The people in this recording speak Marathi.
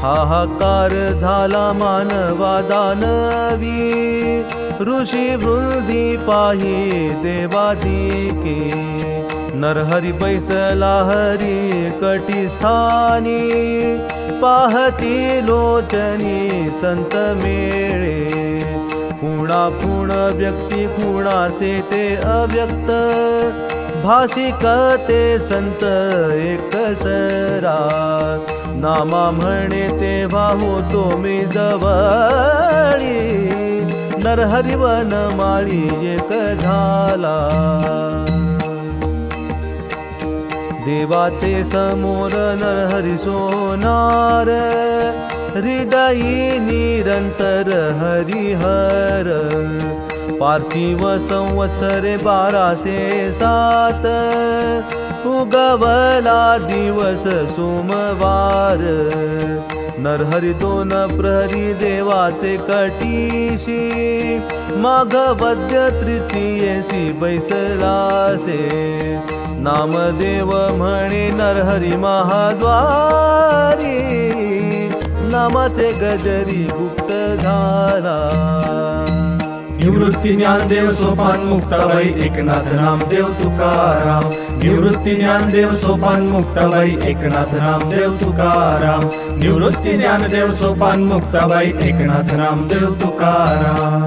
हाहाकार झाला मानवा दानवी, ऋषी वृंदी पाही देवादिके। नरहरी बैसला हरी कटिस्थानी, पाहती लोचनी संत मेळे। खुणा खुण व्यक्ती खुणाचे ते अव्यक्त, भाषिक ते संत एकसरा। नामा म्हणे तेव्हा होतो मी जवळी, नरहरी वनमाळी एक झाला। देवाचे समोर नरहरी सोनार, हृदयी निरंतर हरिहर। पार्थिव संवत्सरे 1207, उगवला दिवस सोमवार। नरहरी 2 प्रहरी देवाचे कटीशी, माघवद्य तृतीयेसी बैसलासे। नामदेव म्हणे नरहरी महाद्वारी, नामाचे गजरी गुप्त झाला। निवृत्ती ज्ञानदेव सोपान मुक्ताबाई एकनाथ नामदेव तुकाराम। निवृत्ती ज्ञानदेव सोपान मुक्ताबाई एकनाथ नामदेव तुकाराम। निवृत्ती ज्ञानदेव सोपान मुक्ताबाई एकनाथ नामदेव तुकाराम।